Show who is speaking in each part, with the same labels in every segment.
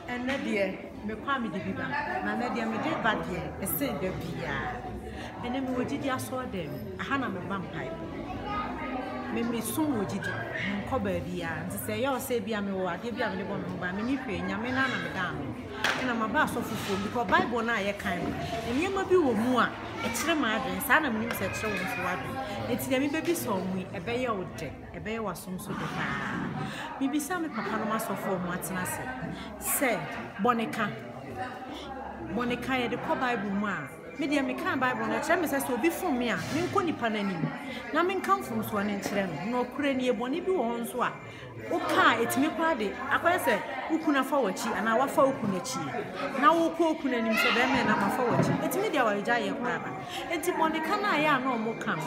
Speaker 1: And Nadia, me call me the Biba, and Nadia, me did bad here, a said the Pia. And then we did ya saw them, a Hannah vampire. Me soon would you cover the and say, your Sabia, me or give you a little one by me, Yamina, and I'm a bass of food because Bible and I kind. And you may be more, it's the margin, son of news at showing swaddling. It's the baby saw me, a bay old deck, a bay was some sort of maybe some papa master for what's Nasa. Say, Bonica, the poor Bible man. Media me can Bible na chere me say so bi fun me a me nko nipa na nim na me kan fun so na chere no no kure ne boni bi wo nso a wo ka etimi kwa de akwai se ukuna fa wachi ana wa fa ukuna chi na wo ko ukuna nim so be me na ma fa wachi etimi dia wa ja ye kwa ba enti boni kan na ya na omo kan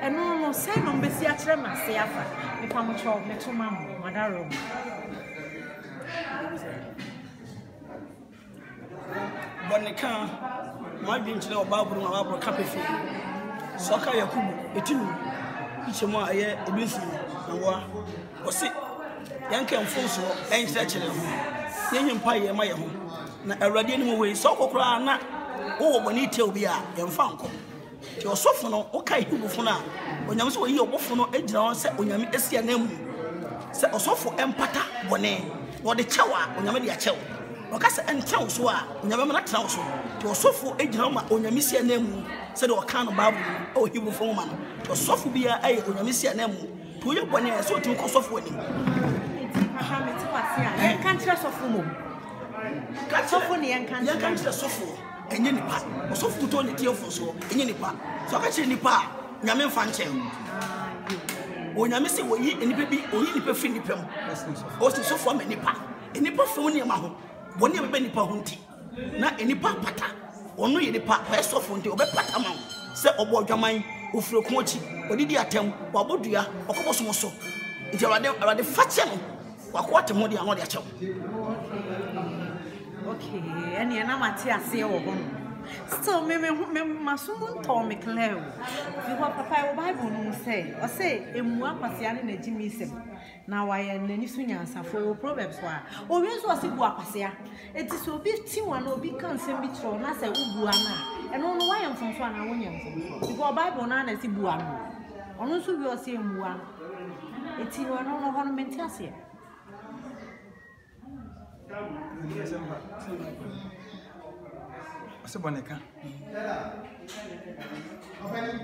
Speaker 1: eno no say no mbesi a chere ma se afa me pa mo cho me to ma mo madaro
Speaker 2: boni kan my being to know about our capital. Soccer Yakubu, Etinu, each one a year, a busy, and was it? Young can force ain't such a young pie, my home. Now, a radiant way, so cry not. Oh, when he tell me, young Fanco. Your sophomore, okay, who for now. When you saw your buffalo, a drawn set when you miss your name. Set a sofa empata, one name, or the chowa when you made your chow. Okasa entan so a onyame na tena so to osofo ejina ma onyame sia nemu se de oka no bible o hebrew fo ma no to osofo bia aye onyame sia nemu to ye bone so tun ko osofo ani
Speaker 1: aha me ti wase a en kan tira osofo mo ka osofo ne en kan tira osofo enye nipa osofo to ne tiefo so enye nipa so ka chi nipa nyame mfa nchen onyame se wo yi nipa bi o yi nipa fi nipa mu o si sofo ma nipa nipa fo ne ma ho boni e be nipa hunti na enipa pata onu ye nipa pa esofo nti obe pata ma se obo odwaman ofure ko achi odidi atem wabodua okoboso so nti awade fache no wakwate mo dia no dia chew okay eni na mate ase wo ho still me masumu to me clear because papa wo bible no say o say emu akwase ane na jimi sem na waye nani sunyansa for proverbs wa o wi so ase bu akwase a enti so bi ti wa na obi kan sem bi tro na say ubu ana eno no waye mfonso ana wonya mfonso because bible na na si bu ano ono so bi o say emu ano enti no no ho no menti ase
Speaker 3: Boneka.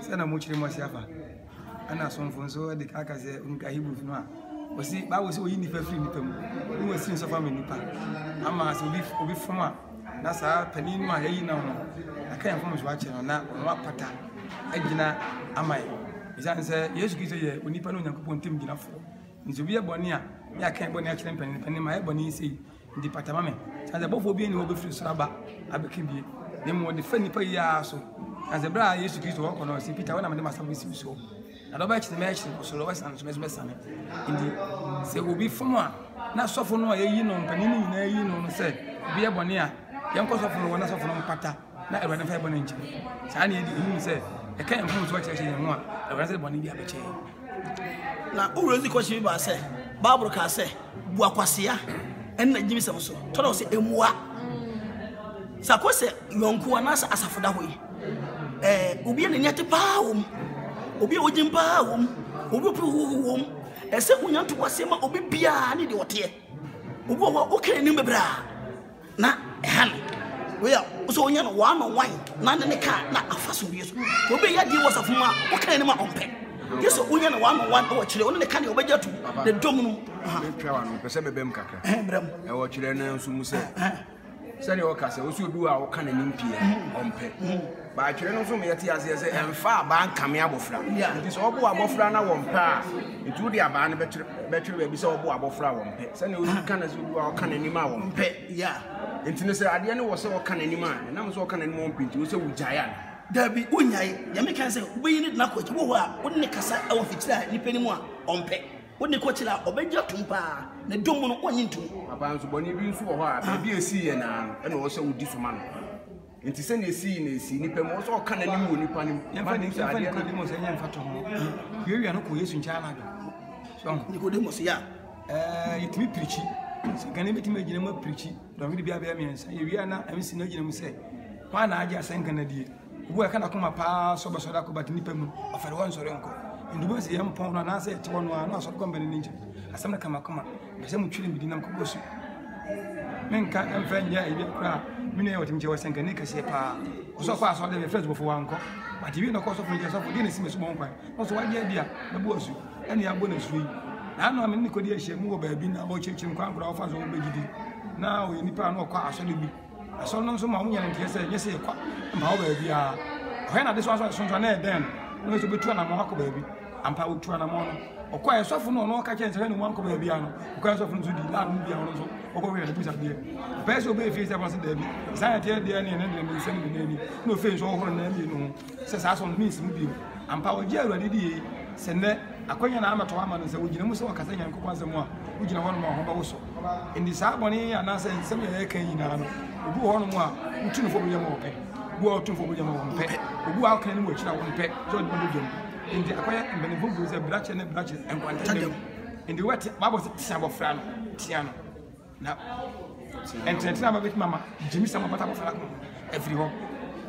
Speaker 3: Sana muchiri mo siafa. Ana sonfonso de kaka ze unka hibu no a. Osi ba wo se oyi nipa free nipa mu. Ni wo sin so fa me nipa. Ama se obi from a na sa pani no a yayi na no. Aka yan from so a che no na no apata. Agina amai. Isan se Yesu Kristo ye onipa no Nyankopon tem gina fo. Nzo bi e boni a ya kan boni a kire pani ma e boni sei ndi patama me. Sa ze bofo bi ni wo be free so aba abekibie. Nemo de fani pa ya so azebra Yesu Kristo wo kono si Peter wona me ma sam si so na do ba chi me chi so lo wasan so me sane indi se obi fomo a na sofo no ayi no mpani ni na ayi no se bi e bone a yen ko sofo no wona sofo no mpata na e bone fa e bone nchi sa na e di se e kan en fomo so chi yen ho a e bone se bone bi abeche
Speaker 2: na urozi ko chi ba se bible ka se bu akwase a en na jimi sam so to do se emua sakose yonku anasa asafoda hoyi obi ne nyate pa wom obi ojim pa wom obi opu wom ese unyanto kwase ma obi bia ne de wote obi wo okere ni mebra na ehan we ya so onya no wa no wan na ne ka na afaso bi so obi ya di wasafo ma okere ni ma ompe yeso onya no wa no wan o kire ono ne ka ne obeja tu de dom no
Speaker 4: twa wa no pese mebem kakra
Speaker 2: bram
Speaker 4: e wo kire na nso mu se sani o kase o si obi wa o kana nimpie ompe ba twere no so me yete ase se emfa ba nkame abofra nti so obo abofra na wompe a nti udi aba na betwere ba bi se obo abofra wompe sani o kana so obi wa o kana nima wompe
Speaker 2: ya
Speaker 4: nti ne se ade ne wo se o kana nima na mo so o kana nima wompe nti o se wujaya
Speaker 2: dabi unyaye ya me kan se obi ni na ko ti wo a wo ne kasa e wo fitira ni penimu a ompe woni ko chira obeja tumpa na domu no onyi ntum
Speaker 4: papa nso boni bi nso wo ho a bi esi ye na e no wo se wudi so ma no nti se na esi ni pem wo so ka na nim wo nipa nim
Speaker 3: yemfa Nicodemus yemfa to ho wiewia no ko Yesu ncha na do so
Speaker 2: Nicodemus ya
Speaker 3: yitimi preach Can you imagine a preaching? Don't really be a baby and say, "We are not." I'm seeing you say, "Why not? I just sang Canadian. Where can I come a pass over Sodako but Nipem of a once or uncle? And the ones the young pound and I said to one or so company ninja. As some come, the same children be dinner composition. Men can't and friend, yeah, you cry. Many of them was saying, Nika say, Pa, so far, so they were first before uncle. But if you know, cost of yourself, we didn't see me small pie. Also, what idea? The boss, and the abundance free. I know I'm in Nicodia, she moved by being a watch and crown offers over Begidi. Now, in Nipa, no car, so be. I saw no so many and yes, how baby are. When I this was on then, no to be true and I'm a baby. I'm power to an amount. Or quite a soft no catching anyone come baby, because of the land be also, or where the piece of beer. Best obey face I was a baby. Sanity, the end, and then send the baby. No face over and then you know, says I saw me some beer. I'm power jail ready. Send that. Akonya na amato ama no se wugina mu se wakasa nyankopon asem a wugina ho no ma ho ba wo so indi saa boni anasa nsem ya kan yina no obu ho no mu a utunu fo bonyam wo pe bu a utunu fo bonyam wo pe obu a kan ni mu akira wo pe so de bu dum indi akoya mbene bu bu se brache ne brache enkwanta dem indi wati babo se tia bofra no tia no na ententina ma bit mama jimi sama bata bofra ko every ho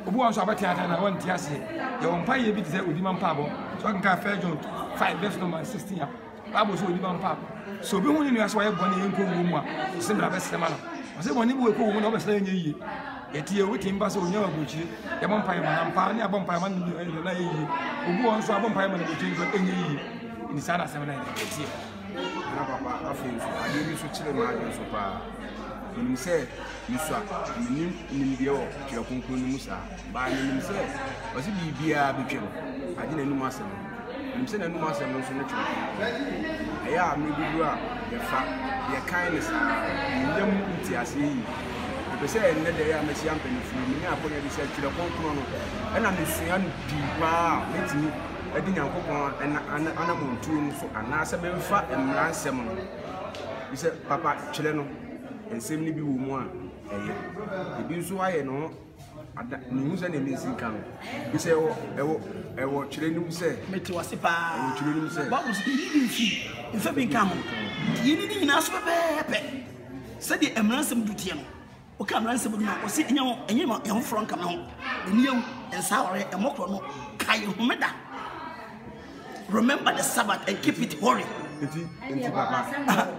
Speaker 3: obu a so abati ata na won tia se ye won pa ye bi se odi man pa bo so kan ka fa John 5 verse number 16 ya Bible so odi ban pa so be hunu ni aso ye bone enko wo mu a se bra be sema no se bone bu eko wo no be sema nye yie wuti mba so onya wagochi ye bon pa ye man pa ni abon pa ye man ni na yie obu won so abon pa ye man wagochi so enye yie ni sana sema na etie
Speaker 4: na papa afi so ade bi so chire ma ade so pa ni se niswa ni de o kire konkon ni musa ba ni se o si bibia betwem ade na num asem I'm saying, no master, no sooner. I am maybe you are the fact, your kindness, you as he. If say, and then they are Messiah and me, I put it said to the Concono, and I'm saying, let me, I didn't have and animal tune for an answer, fat and ransom. He said, Papa Chileno, and simply be one. It is why I know. News and amazing come. You say, oh, children say,
Speaker 2: Metiwasipa,
Speaker 4: children say,
Speaker 2: what was he? In fact, come. You didn't ask for baby. Said the emergency duty. Okay, I'm ransom now. Was it young from come home? And you and sour and mokro Kayo Meda. Remember the Sabbath and keep it holy.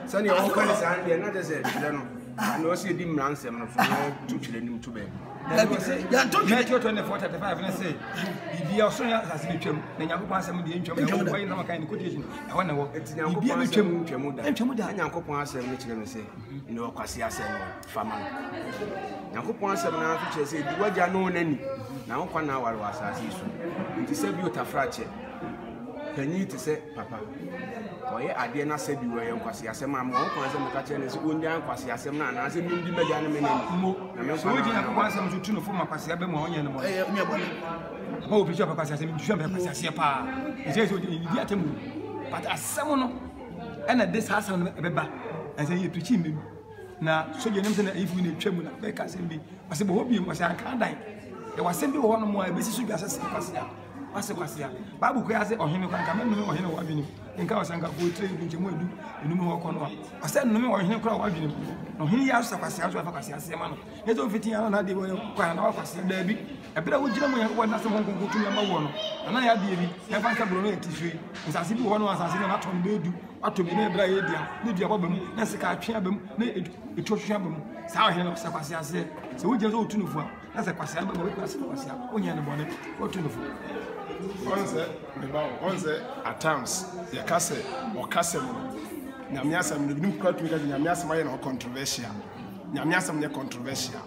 Speaker 4: Sunny, all kinds of another said, no, see him ransom from 2 children to bed.
Speaker 3: Matthew 24:35 and say, if you are so as you trim, then you pass some of the intro, no kind of quotation. I want to walk. It's now be a trim, and Uncle Pons and Mitchell say, you know, Cassia said, Farmer. Uncle Pons and I say, what you know any. Now, 1 hour was as usual. It is a beautiful fracture. Can you to say, Papa? Why I did not say you were young Cassia, some more catching his own young Cassia, some man, as a new Median. So we didn't want some to tune for my Cassia Bemo and oh, Bishop Cassia, Cassia Pa. It says, but as someone and at this house on a beba, and say you preaching me. Now, so you know, if we need trouble, like I said, I said, Bobby was I can't die. There was simply one more business to assess Cassia. Asekwasiya babu ko yase ohene kwa nka menno ohene wa dwene nka wasanka ko tre bi nchemu edu enum ho kono ase nno me ohene kura wa dwene ohene ya asekwasiya so afakwasiya ase ma no yezo fitin ya na de wo kwa na wakwasiya da bi ebira wo gina mo ya ko na se honko ko tumi ma wo no na ya de bi e fa nka bro no etifiri nsase bi wo no asase na atom be edu atom bi na ebira ye dia ne dua ba mu na se ka atwe abam na etwohwe abam sa ohene no asekwasiya ase se wo gina so otunufu a na asekwasiya ba wo asekwasiya onya ne bone otunufu.
Speaker 5: Once at times, the castle or castle, Namiasam, the new court because Namiasam are controversial. Namiasam are controversial.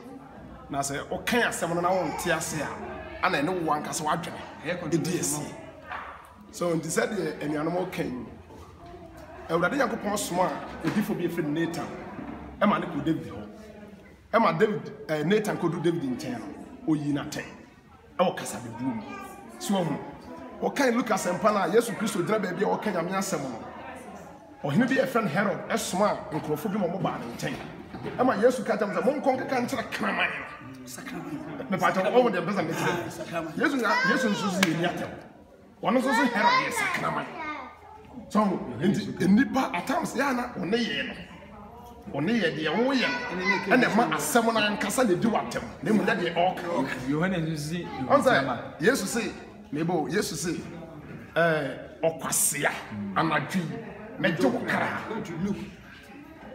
Speaker 5: Now say, okay, someone I want Tiasia, and I know one castle watching the DSC. So, in this idea, any animal came. I would have upon smart if you be a Nathan. Emma could David. Emma David, Nathan could do David in town, or Yinate, or Casabi Boom. So, okay, look at Sempana, yes, Christo Drabe, or Kenya Miasamo. Or he be a friend Herod, a smart, and Crophobi mobile in town. Am I yes to cut them the Monk country Cramine? The part of all the business. Yes, and Susie in Yato. One of those Herod is Cramine. So, in Nipa at times, Yana, or Nay. one ye de wo ye ene ma asem na nkasa le di watem ne mu na de okay
Speaker 3: Yohane zi
Speaker 5: Yesu say mebo Yesu say okwasea anadwi meje wokara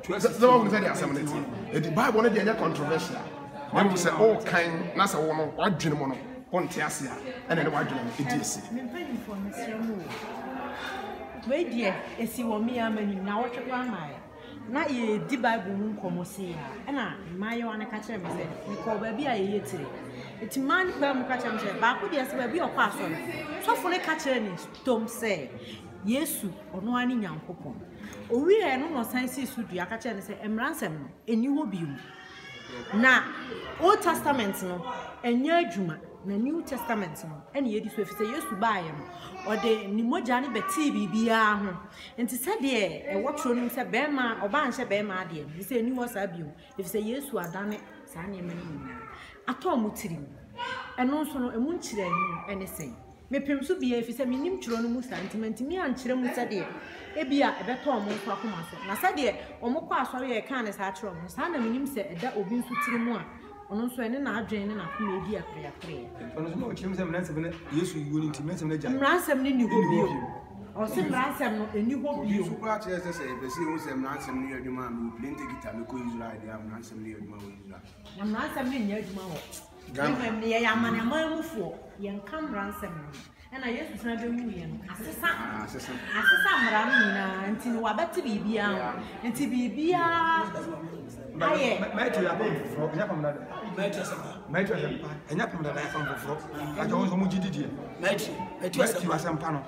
Speaker 5: so what say the asem na the Bible no dey controversial when we say all kind na say wo no wadwene mo no ponte ase a ene ne wadwene no edisi
Speaker 1: mempanyi for mesremu we die esi wo me amani na wo twekwa mai na ye di Bible mu nkomo se ya na maye wa na ka kire me se me ko ba bi a ye tire eti man kwa mu ka kire me se ba ko de se ba bi o kwa so no so fo ne ka kire ni tom se Yesu ono ani nyankopon owi e no san si su dua ka kire ne se emransem no eni ho biu na Old Testament no enya adwuma na New Testament no ene yedi so efise Yesu baaye no ode ni moja ne beti bibia ho enti se de e wotro no se bema oba nche bema ade ni se ni wo sa bio efise Yesu adane sa ne mani ni ato mutiri eno so no emu nchire ni ene sen mepem so bia efise minim tworo no mu sentiment mi anchire mu se de ebia ebeto omo so akoma so na se de omo kwa asori e kan ne sa tworo mo sa na minim se eda obi nso tiri mu a ono so ene na adwen ne na kuma edi akre
Speaker 3: ono so no chim se mnansem na Yesu yiwo ni mnansem na ja
Speaker 1: mnansem ni ho bio o se mnansem no eni ho bio
Speaker 4: so kwa che se besi wo se mnansem ni adwuma me plenty kita me ko Israel dia mnansem ni adwuma wo Israel
Speaker 1: na mnansem ni nya adwuma ho Gama ye ya mane amamufuo ye nka mransem no na Yesu tena be mu ye no asesa mra no nyina nti ni wabati bibia nti bibia aye
Speaker 3: Matthew ya bofro nya pam dada Matthew asempa enya pam dada ya pam bofro ajo wo mu gididie Matthew asempa no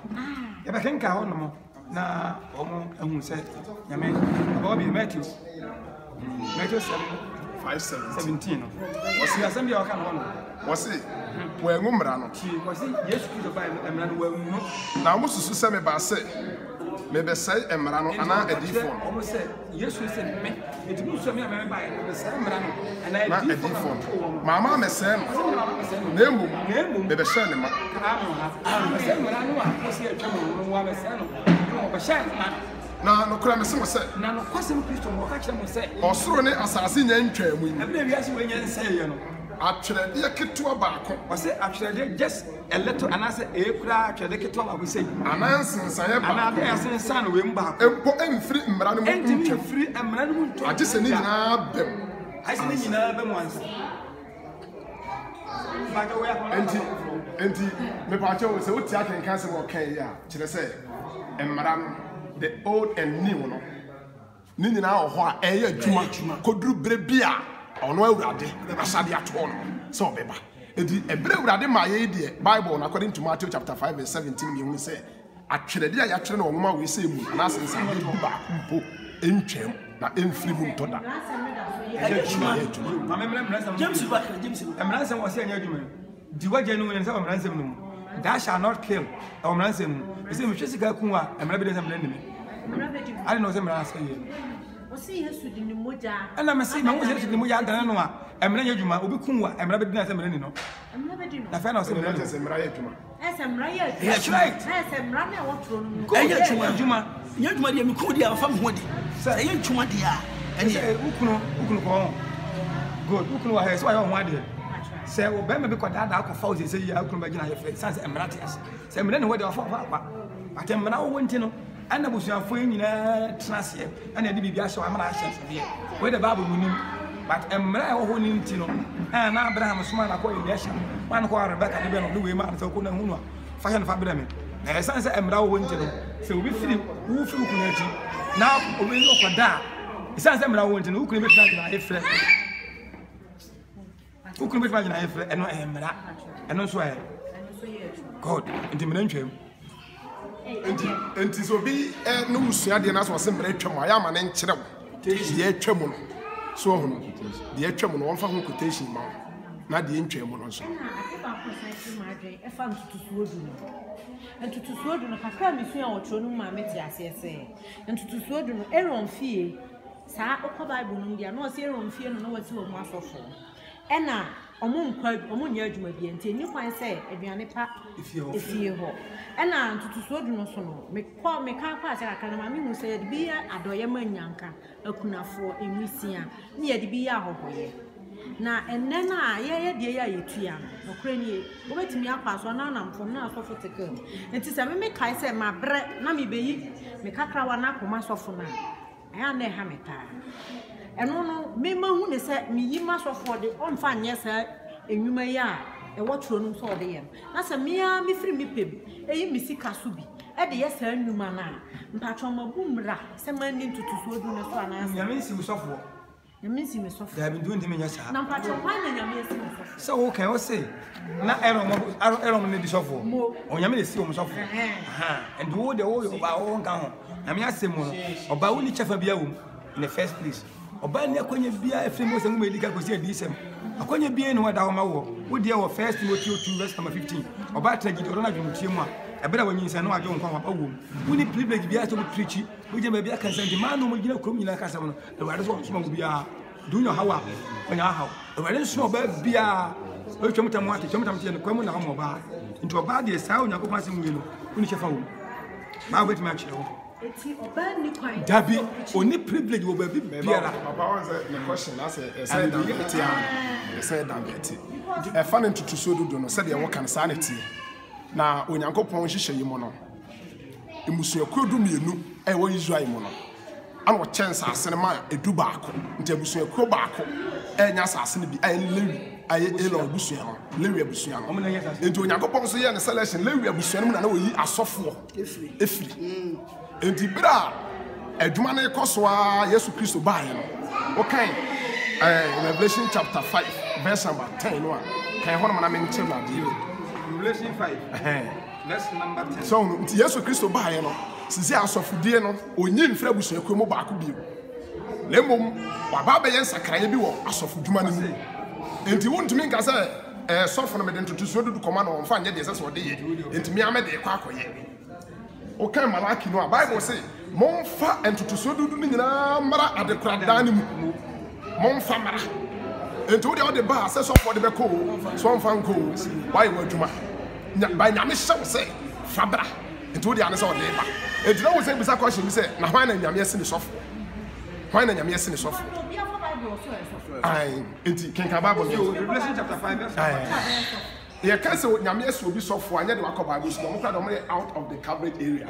Speaker 3: ya ba kenka ho no na omo ehun se nyame aba bi Matthew 5:17 no wasi asem ya kan ho no
Speaker 5: wasi we ngumra no
Speaker 3: wasi Yesu Kristo ba emra no wa mu
Speaker 5: na mo susu se me ba se me be sai emra no ana adifo
Speaker 3: omo se Yesu se me eti mu so me ba me be sai emra no ana
Speaker 5: adifo mama me se nemu me be sha ne ma
Speaker 3: me se emra no a wasi atwa mo wa me se no mo be sha
Speaker 5: na no kura me se mo se
Speaker 3: na no kwasem Kristo mo ka kire mo se
Speaker 5: osoro ne asase nya ntwa mu ni
Speaker 3: na wi ase we nya nsaye ye no
Speaker 5: atwerede ketewa baako
Speaker 3: wase atwerede just a little anase ekura atwerede ketewa baako sei
Speaker 5: anansensaye baako
Speaker 3: anade asensan we mbaako
Speaker 5: empo emfiri mmara no mu
Speaker 3: ntwa free mmara no mu ntwa
Speaker 5: ade se ni nyina bem
Speaker 3: ase ni nyina bem wanse baaka we
Speaker 5: enti me paache wo se wotia kenkan se wo kan ya kire se mmara no the old and new no ni nyina ho a eye adwuma koduru brebia ono awurade asade ato no so obeba edi ebre awurade ma ye de Bible na according to Matthew chapter 5:17 me hu say atwerede a ya twere na onwoma we say mu na sensa de ba mpo entwem na emfiri mu ntoda
Speaker 3: James emransem wase anya adwuma di waje no ne sa emransem no thou shall not kill emransem ese me twesika kun a emra be desem nani me ali no se emransem ye
Speaker 1: osi Yesu di ni moja
Speaker 3: ana me se me wo Yesu di moja dan no a emra nya adwuma obi kun a emra be dina se emra ni no
Speaker 1: emra be di no
Speaker 3: na fa na o se emra
Speaker 5: se emra ye adwuma
Speaker 1: emra ye
Speaker 3: that's right
Speaker 1: emra na wotro no
Speaker 2: enya adwuma nya adwuma de me ko di afa me ho di say enya adwuma de a
Speaker 3: ene ukunu ko good ukunu wa he so ayo ho ade se o be me be ko dada ko fa o se yi ukunu ba gina ye fe sanse emra te ase se emra ne wo de wa fa pa atemra wo wonti no ana busuafo nyina trase ana de bibia hye wa amara hye de we the Bible munim but emra wo ho ni nti no na Abraham soma na ko ye hye man ko Rebecca de be no we ma so ko na hunu fa hye no fa bra me na sanse emra wo wonti no se obi firi wo firi ukunu achi na obi no ko da sanse emra wo wonti no ukunu be tana na ye fre ukunu be tana na ye fre eno emra eno so e God nti mena ntwam
Speaker 5: enti so bi no usua de na so se mra twam aya ma ne nkire wo de twam no so ho no de twam no wonfa ho quotation ma na de ntwam no so
Speaker 1: ntutusuodu no kakra misua wotro no ma meti asese ntutusuodu no Aaron fie saa okọ Bible no dia no se Aaron fie no na wati wo mu asofo ɛna ɔmo nyɛ adwuma bi nti ni kwan sɛ aduane pa efie hɔ ɛna ntutusuo du no so no me ka ase aka na ma me hu sɛ yɛde bi yɛ adɔyɛ ma nyanka akunafoɔ emisia ne yɛde bi yɛ ahɔhɔyɛ na ɛnɛ na yɛyɛ deɛ yɛ yɛtua no ɔkora nie wobɛtumi akɔ aso na anamfom na asɔfo tekem nti sɛ me kae sɛ mabrɛ na mebeyi me kakrawa na akoma asɔfo na ɛyɛ na ɛha me taa ɛno no me mahu ne sɛ meyi masɔfo de ɔmfa nyɛ sɛ enwuma yi a ɛwɔ turo no so ɔde yɛ na sɛ mea me firi me pem eyi me sika so bi ɛde yɛ saa nnwuma na mpatwɔ mabu mmra sɛ mani ntutusuo du ne so anaasɛ
Speaker 3: nyame nsi sɔfo
Speaker 1: nyame nsi me sɔfo
Speaker 3: da bi ndu ndimi nya saa
Speaker 1: na mpatwɔ kwan na nyame nsi me sɔfo
Speaker 3: sɛ wo kan wo se na ɛrɔ ne di sɔfo o nyame ne si o sɔfo and wo de wo ba wo nka ho nyame asɛm no ɔba wo ni chefa bia wo in the first place ɔba ne akonya bia efiri mo sɛ mo edika kosi adisɛm akonya bia ne wada ho ma wo de wɔ 1 Timothy 2:15 ɔba tragedy ɔdɔ na dwom tie mu a ɛbɛda wɔnyi nsa no adwo nkwa ba wo wo ni privilege bia to preach wo je bia kan sɛ ma no mo gina krom nyina ka sɛ no ɛwade so ɔsoma wo bia dunyo hawa onya hawa ɛwade so ɔba bia o twɛm mu ate twɛm tie no kwamu na ho ɔba nti ɔba de saa Onyankopɔn asɛm wo no wo ni chefa wo ma wo betima akyerɛ wo
Speaker 1: eti oba ni kwan
Speaker 3: dabi oni privilege wo ba bi biara
Speaker 5: papa wan say the question na say say dan beti am say dan beti e fa ne ntutuso dodo no say de wo kan sa na tie na Onyankopɔn hyehyɛ yi mo no emusuakuo du mienu e wo Israel mo no an wo chance asene ma edu baako nti emusuakuo baako e nya asase ne bi Lewi aye elo abusua no Lewi abusua no nti Onyankopɔn so yɛ ne selection Lewi abusua no na oyi asɔfo efiri enti bra adwuma ne kosoa Yesu Kristo bae no okay Revelation chapter 5 verse number 10 no kan hono na me nche na de
Speaker 3: Revelation 5 verse number 10
Speaker 5: so nti Yesu Kristo bae no sisi asɔfodie no onyi mfra busua kwa mu baako bi lemom waba be yɛn sakraye bi wɔ asɔfodwuma ne mu enti wontumi nka sɛ sɔfo no me de ntotosuo dudu kɔma no ɔmfa nyɛ de sɛ ɔde yɛ enti me amede kɔ akɔyɛ okay Malaki no Bible say momfa entutuso dudu ni nyina mara adekorada ne mu momfa mara ento de ode ba se so for de beko so mfa nko why wadwuma ba nyame hyew say fabra ento de ane se ode ba enti na wo say bisa question bi say na hwan na nyame ese ne sofo hwan na nyame ese ne sofo ai enti kenka Bible
Speaker 3: Revelation chapter 5 verse 10
Speaker 5: ye can say nyame ese obi sofo anya de wakɔ Bible so mo kra do mo out of the coverage area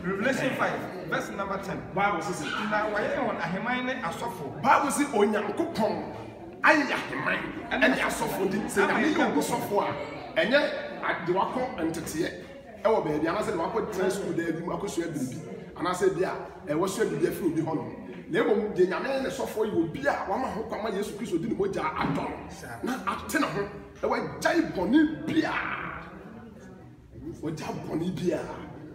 Speaker 3: Revelation 5 verse number 10
Speaker 5: Bible says
Speaker 3: na waye on aheman ne asofo
Speaker 5: Bible say Onyankopɔn aye aheman ene asofo di say na me yɛ sofo a enye de wakɔ entete ɛwɔ baabi ana sɛ de wakɔ trans school da bi mu akɔsua biribi ana sɛ bi a ɛwɔ sua biribi afiri obi hɔ no na emom de nyame ne sofo yi obi a wama ho kwama Yesu Kristo di ne mogya adɔ na atena ho ɛwɔ gyai bɔne bia wɔgya bɔne bia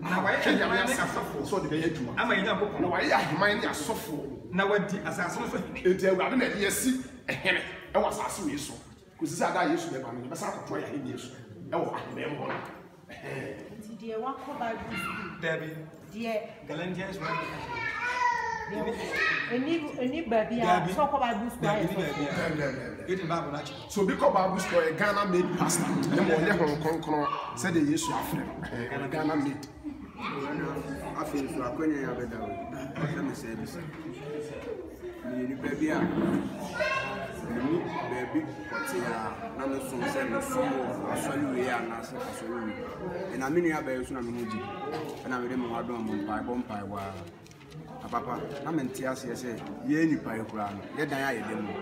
Speaker 3: na waye nyame asofo
Speaker 5: so de bɛyɛ adwuma
Speaker 3: ama Onyankopɔn
Speaker 5: na waye aheman ne asofo
Speaker 3: na wadi asase no so
Speaker 5: enti awurade na yɛsi ehene ɛwɔ asase wɔ Yesu kosi sɛ ada Yesu bɛba no bɛsa akɔtɔ yɛ ahene Yesu ɛwɔ aheman mu hɔ
Speaker 1: nti deɛ wakɔ Bible school
Speaker 3: Dabi
Speaker 1: deɛ
Speaker 3: Galatians 1
Speaker 1: eni baby a so kɔ Bible school ayɛ
Speaker 3: Getting Bible na chi
Speaker 5: so bi kɔ Bible school yɛ Ghana made pastor ne mo ɔnyɛ hɔn kronkron sɛ de Yesu afrɛ no Ghana made
Speaker 6: afei nso akwanya ya bɛda o sɛ mesɛ bi sɛ ni nipa bi a ni baabi kɔte a na mesom sɛ mesom wɔ asɔre wei anaasɛ asɔre wei ɛna me nua bɛyɛ so na me ho gye ɛna mede me ho adɔn mo mpaebɔ mpaebɔ a apapa na mente aseɛ sɛ yɛ nipa yɛ koraa no yɛ dan ayɛ dɛ mu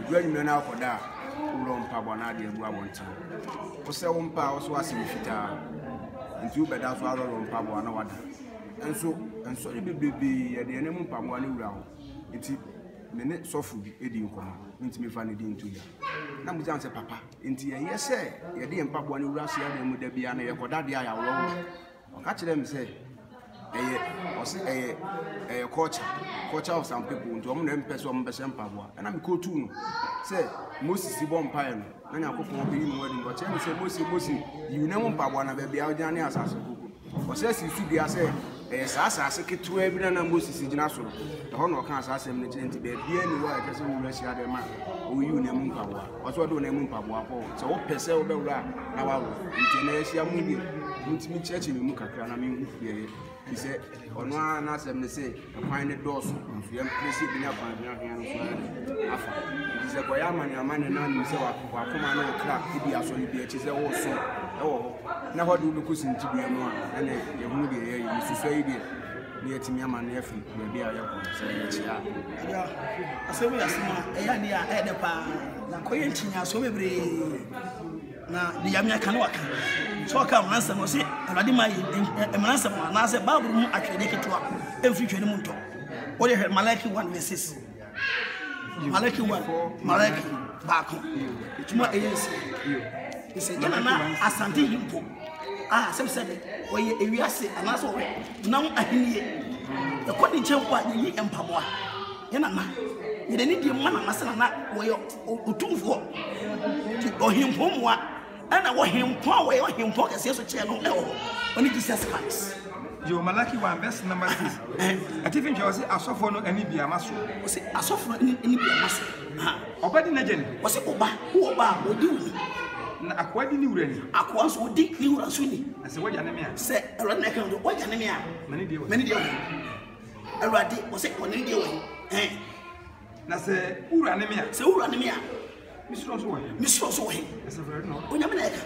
Speaker 6: edu anwummerɛ no akɔda a wowurɔ mpaebɔ no ade agu abɔnten wo sɛ wo mpa a wo so asɛm fitaa nti wo bɛda so arɔrɔ mpaebɔ na wada nso nsɔre bebrebe yɛde ɛne mu mpaebɔ no wura ho nti me ne sɔfo bi edi nkɔmɔ nti me fa ne di ntu ya na mo sɛ papa nti yɛ sɛ yɛde mpaebɔ no wura so ya mu da bia na yɛkɔda de ayɛ awɔwɔ ɔka kyerɛ me sɛ ɛyɛ culture of some people nti ɔmo na mpɛ sɛ ɔmo bɛhyɛ mpaebɔ ɛna me kɔ tu no sɛ Moses bɔ mpaeɛ no na Nyankopɔn bɛyi no wadi no ɔkyerɛ me sɛ Moses yiwu ne mu mpaebɔ na baabi a ɔgyina ne asase koko ɔsɛ si su bia sɛ saa asase ketewa bi na Moses gyina so ɛhɔ na ɔka asase m ne kyerɛ nti baabi ani wa ɛkɛ sɛ wura hyia dɛ ma oyi na mu mpaboa ɔso ɔde na mu mpaboa kɔ sɛ wopɛ sɛ wobɛwura na wawo nti na ɛhyia mu bi ntimi kyerɛkyerɛ mu kakra na menhu fie ti sɛ ɔno a na asɛm ne sɛ ɛkwan ne dɔɔso nso yɛm presi bi na kwan bi na hwɛ no so afa ti sɛ kɔyɛ amane na nim sɛ wakoma na ɔkra ebi asɔre bi akyi sɛ wɔso ɛwɔ hɔ na hɔ de wobɛkɔsi ntibea mu a ɛne yɛhunu deɛ yɛyɛ yɛsusua yi deɛ ne yɛtumi ama no afiri baabi a yɛkɔ sɛ yɛkyia
Speaker 2: asɛm yɛ asɛm a ɛyɛ ne a ɛyɛ paa na kɔyɛ nkyinya so bebree na de yamia ka no waka so ɔka mmansɛm no sɛ awurade ma yɛ mmansɛm anaasɛ Bible mu atwerɛdeɛ ketewa ɛmfiri twɛ no mu ntɔ wode hwɛ Malaki 1:6 Malaki 1 Malaki baako ɛtuma ɛyɛ nsi ɛsɛ yɛna na asante himpo sɛm sɛ ɔyɛ ewiase anaasɛ ɔwɛ nam ahennie ɛkɔ ne nkyɛn mpo a yɛyi mpaboa yɛna na yɛde ne deɛ mu na nasɛ na wɔyɛ otumfoɔ ɔhempo mmoa ɛna wɔhempo a wɔyɛ ɔhempo kɛseɛ so kyɛɛ no ɛwɔ ɔne Jesus Christ
Speaker 3: Yo Malaki 1 verse number 6. Ati fin jawase asofo no ani bia maso.
Speaker 2: O se asofo ani bia maso.
Speaker 3: Obadi na jene.
Speaker 2: O se oba odi wu.
Speaker 3: Na akwadi ni wura ni.
Speaker 2: Akwa so odi ni wura so ni.
Speaker 3: Ase waja ne me a.
Speaker 2: Se ero na kan do waja ne me a.
Speaker 3: Mani de wo.
Speaker 2: Erade o se woni de wo.
Speaker 3: Na se wura ne me a.
Speaker 2: Se wura ne me a.
Speaker 3: Misro so wo.
Speaker 2: Misro so wo.
Speaker 3: Ase very no.
Speaker 2: Onya me na ka.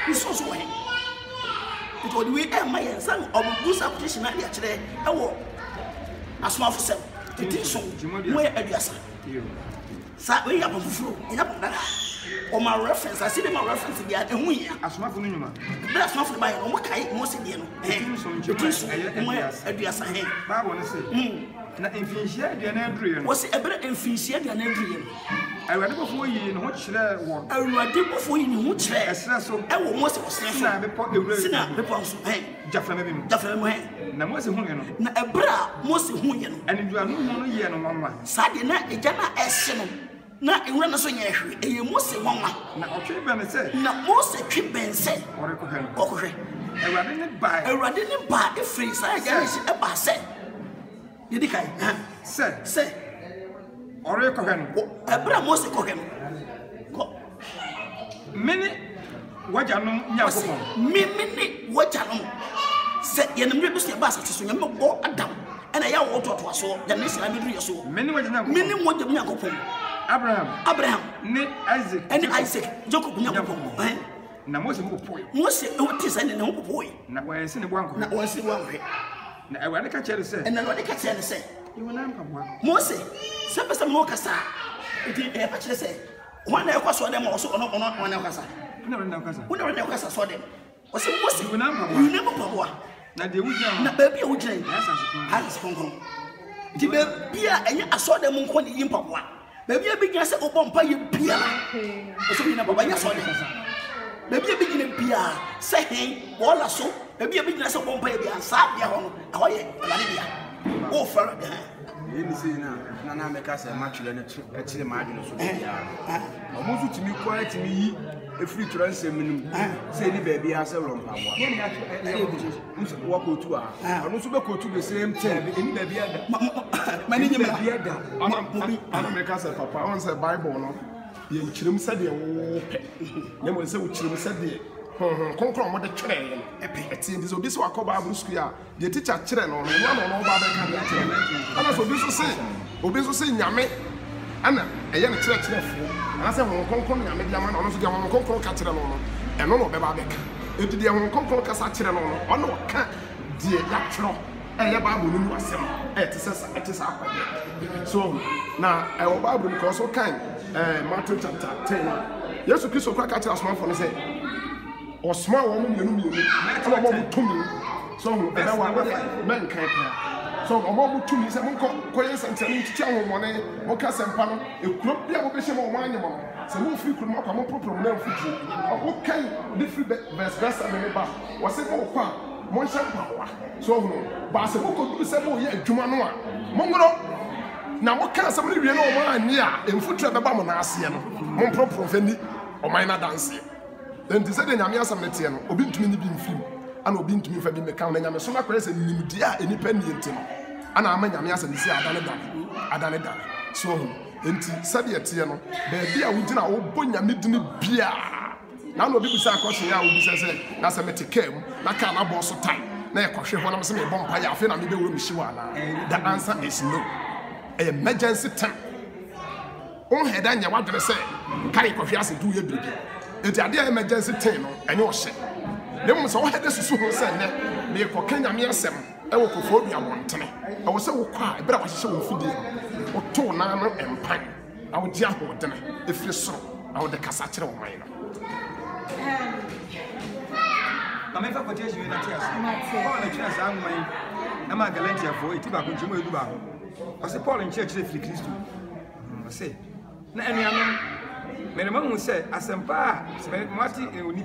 Speaker 2: Misro so wo. It would we my son of Busa petition at the actually. A small for self. It is so. Where Adiasa. Sat way up on the floor. On my reference, I see my reference again, and we are as much for you. That's not for my own kind, most of them. Adiasa.
Speaker 3: I want to say, na infinisia de na adrian.
Speaker 2: Was a better infinisia de na adrian.
Speaker 3: I read before you in what chere wo.
Speaker 2: I read before you in what chere.
Speaker 3: Esra so.
Speaker 2: I will most of us na be port the road. Sina be port so.
Speaker 3: Jafra me bi.
Speaker 2: Jafra me.
Speaker 3: Na mo se hu ye no.
Speaker 2: Na ebra mo se hu ye no.
Speaker 3: Ani du anu no ye no wanwa.
Speaker 2: Sa de na eja na ehye no. Na enwura na so nya ehwe. Eye mo se wanwa.
Speaker 3: Na otwe be ne se.
Speaker 2: Na mo se twi ben se.
Speaker 3: Ore ko hwe.
Speaker 2: Okohwe.
Speaker 3: Ewade ne ba.
Speaker 2: Ewade ne ba e free sa ja e ba se. Yedi kai. Se. Ore ko hwe no. Ebra mo se ko hwe no.
Speaker 3: Many wajanum nyakopon
Speaker 2: mini wajanum se yenemre bi se ba asate so nyame bo adam ena ya wo to so janesi na bidru yeso
Speaker 3: many wajanum
Speaker 2: mini wajanum nyakopon Abraham
Speaker 3: ne Isaac
Speaker 2: Jacob nyakopon
Speaker 3: na Moses mo poi
Speaker 2: Moses e woti se ne ho poi
Speaker 3: na wansi ne bwanko
Speaker 2: na wansi wanhwe
Speaker 3: na ewade ka chere se
Speaker 2: ena ewade ka chere se
Speaker 3: iwona mpabwa
Speaker 2: Moses se pesa mo kasa eti e pa chere se wana ekwaso dem oso ono wana kasa una kasa so dem o se Moses
Speaker 3: iwona
Speaker 2: mpabwa
Speaker 3: na de wujina
Speaker 2: na ba bia wujina ha konkon di ba bia enye aso dem nko ne yi mpabwa ba bia bi gina se obompa ye bia o se bina baba ya so dem ba bia bi gina bia se hen wala so ba bia bi gina se obompa ye bia sa bia ho no ahoye alade bia o fara de
Speaker 6: yeni sei na meka se ma twele ne akire ma adwene so bia omo so timi kwa timi yi efiri twere nsem nim se ni ba bia se wro mpaboa yeni ati wo kotu a ono so be kotu the same time eni ba bia da
Speaker 2: mani nyima
Speaker 6: bia da
Speaker 5: ana meka se papa on se Bible no ye nkyirem se de wo pe na mo se wo kyirem se de konkron mo de twere ye eti ndi so bi so akọ Bible school a the teacher kyere no no ba be ka de kyere ana so obi so se nyame ana eye ne kyere fo ana se ho konkron nyame de ama na ono so de ho konkron ka kyere no eno no be ba be ka eti de ho konkron ka sa kyere no ono ka die ya twero eye Bible no asem te sa akwa so na e Bible ko so kan Matthew chapter 10 Yesu Kristo kwa ka kyere asomafo no se Osma wo mu mienu na mo mu tumi so ho be wa men kan pa so mo mu tumi se mo ko yen sentene titi ahon mo ne mo ka sempa no ekuro bia mo be hye mo anya mo se mo fi kuro mo kwa mo problem na futu o kan the free verse verse me ba wo se mo kwa mo hye pa wa so ho ba se mo ko du se mo ye adwuma no a mo ngoro na mo ka se mo wie na o mo ani a emfutu be ba mo na ase no mo problem fa ni o man na dance then they said nyame asam ne tie no obi ntumi ni bi mfim ana obi ntumi fa bi meka na nyame so na kwere sɛ nimdi a enipa ni enti no ana ama nyame asɛ si adane so ho enti sɛde ɛteɛ no baabi a wogina wo bɔ nyame dini bia na no obi bisa akɔhye ya obi sɛ na sɛ mete kam na ka na bɔ so tai na yɛkɔhwe hɔ na sɛ me bɔ mpa ya afi na me bɛwura me hyiwa na the answer is no emergency time on head anya wadere sɛ kare kɔhwe ase du yɛ bibi enti ade emergency time no ɛne ɔhye ne mo sɛ wo head susu ho sɛ ne me kɔ Kenya me asɛm ɛwɔ kɔfo bi abɔntene ɛwɔ sɛ wo kɔ a ɛbra wahyehyɛ wo fidie wo to na no empan na wo dia ho dene efiri soro na wo de kasa kyerɛ wo man no
Speaker 3: Mama fa kote jiwe na tia so. Paul na twa sa anwan na ma Galatia fo eti ba ko nchimo edu ba ho. O se Paul nche kyerɛ firi Kristo. O se na anuanom me ma hu se asempa se mati oni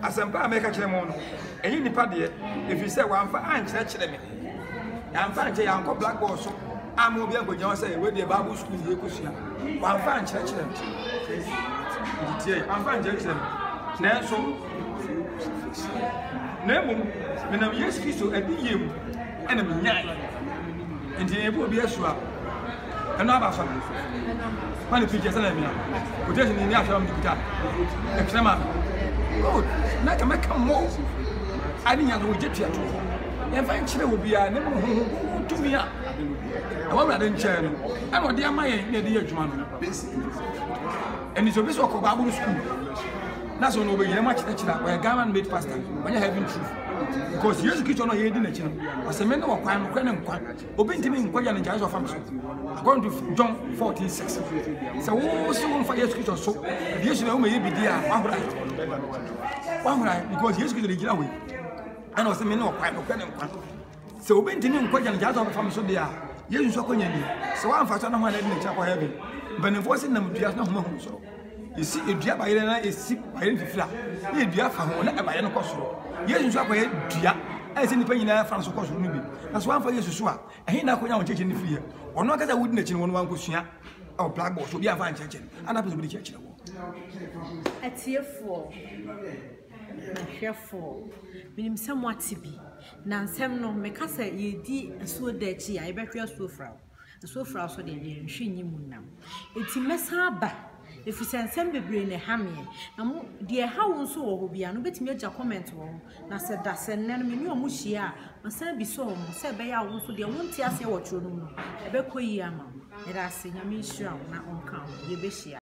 Speaker 3: asempa America kyerɛ mo no. Enyi nipa de efi se wa amfa ankyerɛ kyerɛ me. Ya amfa ankyerɛ ya nkɔ blackboard so. Ama obi agonya wa se we de Bible school ye kosua. Wa amfa ankyerɛ kyerɛ me. Ditie amfa ankyerɛ kyerɛ me. Na so Nemo, menam Yesu Kristo adi yem ena me nyae. Enti ebo bi asua. Eno aba fa. Pani pije sana me. O je ni afia am dikuta. E krema. Good. Na ka meka mo. Ani nya go je tuato. E fa nkyere obi a ne mo ho tumi a. E wa bra de nkyere no. Ana odi amaye na de adwuma no. Eni so bi so ko Bible school. That's when we are much a government made pastor when you having truth. Because years kitchen or year dinner, as a man of crime, open in Koyan and Jazz of Family. According to John 14:6. So, soon for years kitchen, so yes, you know, may be dear, one right, because years kitchen the away. And was a man of crime, so open in Koyan and Jazz of Family, so they are. Yes, you saw Koyan. So I'm fast on one in the chapel heaven, but enforcing them just not home. So. You see, a dear by a sip by any flat. You dear for one by any cost. Yes, you shall pay dear as independent France of course will be. That's one for you to swear. And he now could not in the fear. Or not as I wouldn't in one question or blackboard should be a fine church. And up to the church.
Speaker 1: At here for. Therefore, meaning somewhat to be. Now, some no make us say ye did so that ye, I bet you are so frail. The so frail so they she knew now. It's a mess back. If you send some baby in a hammy, now, dear, how so will be an bit major comment. Now said that's an enemy, no mushia, and said be so, said by our also dear won't tell say what you know. A bequia, and I say, I mean, sure, not on count, ye be